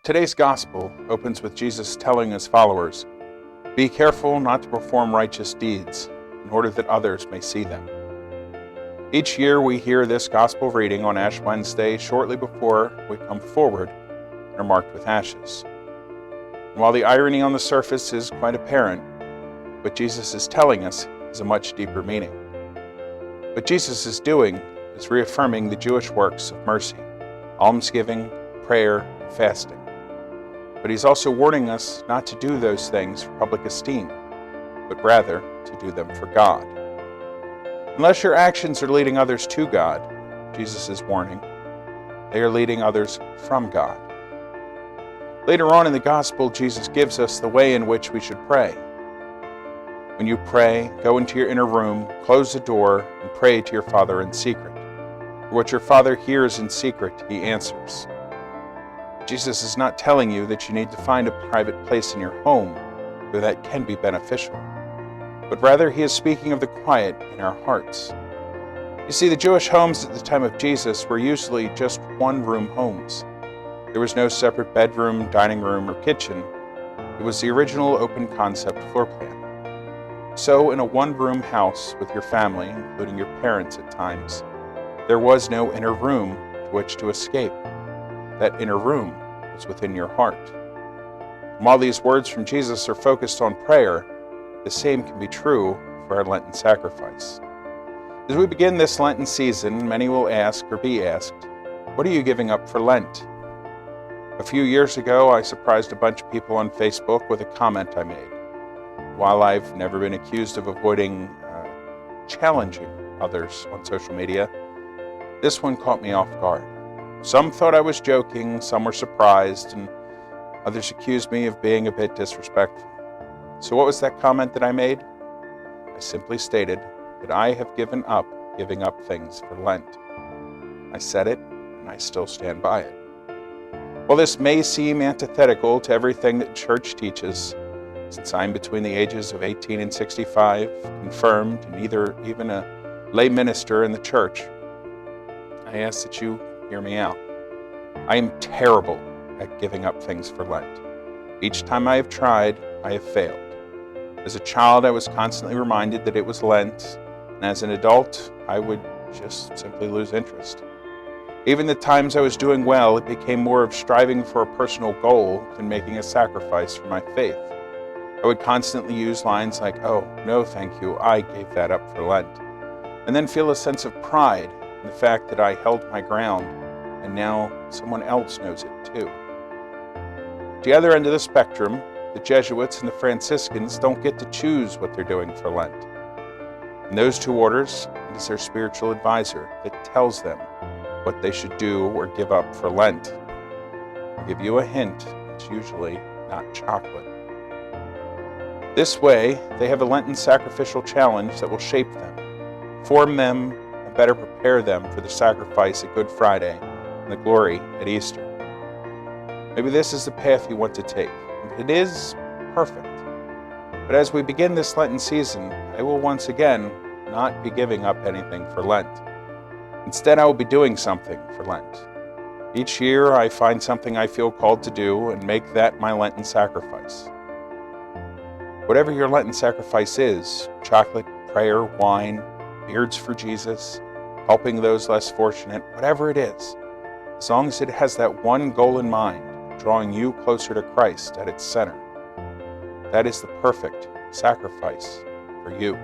Today's gospel opens with Jesus telling his followers, "Be careful not to perform righteous deeds, in order that others may see them." Each year we hear this gospel reading on Ash Wednesday shortly before we come forward and are marked with ashes. And while the irony on the surface is quite apparent, what Jesus is telling us has a much deeper meaning. What Jesus is doing is reaffirming the Jewish works of mercy, almsgiving, prayer, and fasting. But he's also warning us not to do those things for public esteem, but rather to do them for God. Unless your actions are leading others to God, Jesus is warning, they are leading others from God. Later on in the gospel, Jesus gives us the way in which we should pray. When you pray, go into your inner room, close the door, and pray to your Father in secret. For what your Father hears in secret, he answers. Jesus is not telling you that you need to find a private place in your home, though that can be beneficial. But rather, he is speaking of the quiet in our hearts. You see, the Jewish homes at the time of Jesus were usually just one-room homes. There was no separate bedroom, dining room, or kitchen. It was the original open concept floor plan. So, in a one-room house with your family, including your parents at times, there was no inner room to which to escape. That inner room was within your heart. And while these words from Jesus are focused on prayer, the same can be true for our Lenten sacrifice. As we begin this Lenten season, many will ask or be asked, what are you giving up for Lent? A few years ago, I surprised a bunch of people on Facebook with a comment I made. While I've never been accused of avoiding challenging others on social media, this one caught me off guard. Some thought I was joking, some were surprised, and others accused me of being a bit disrespectful. So what was that comment that I made? I simply stated that I have given up giving up things for Lent. I said it, and I still stand by it. While this may seem antithetical to everything that church teaches, since I'm between the ages of 18 and 65, confirmed, and neither even a lay minister in the church, I ask that you hear me out. I am terrible at giving up things for Lent. Each time I have tried, I have failed. As a child, I was constantly reminded that it was Lent, and as an adult, I would just simply lose interest. Even the times I was doing well, it became more of striving for a personal goal than making a sacrifice for my faith. I would constantly use lines like, "Oh, no thank you, I gave that up for Lent," and then feel a sense of pride in the fact that I held my ground, and now someone else knows it too. At the other end of the spectrum, the Jesuits and the Franciscans don't get to choose what they're doing for Lent. In those two orders, it is their spiritual advisor that tells them what they should do or give up for Lent. I'll give you a hint, it's usually not chocolate. This way, they have a Lenten sacrificial challenge that will shape them, form them, and better prepare them for the sacrifice at Good Friday and the glory at Easter. Maybe this is the path you want to take. It is perfect. But as we begin this Lenten season, I will once again not be giving up anything for Lent. Instead, I will be doing something for Lent. Each year, I find something I feel called to do and make that my Lenten sacrifice. Whatever your Lenten sacrifice is, chocolate, prayer, wine, beards for Jesus, helping those less fortunate, whatever it is, as long as it has that one goal in mind, drawing you closer to Christ at its center, that is the perfect sacrifice for you.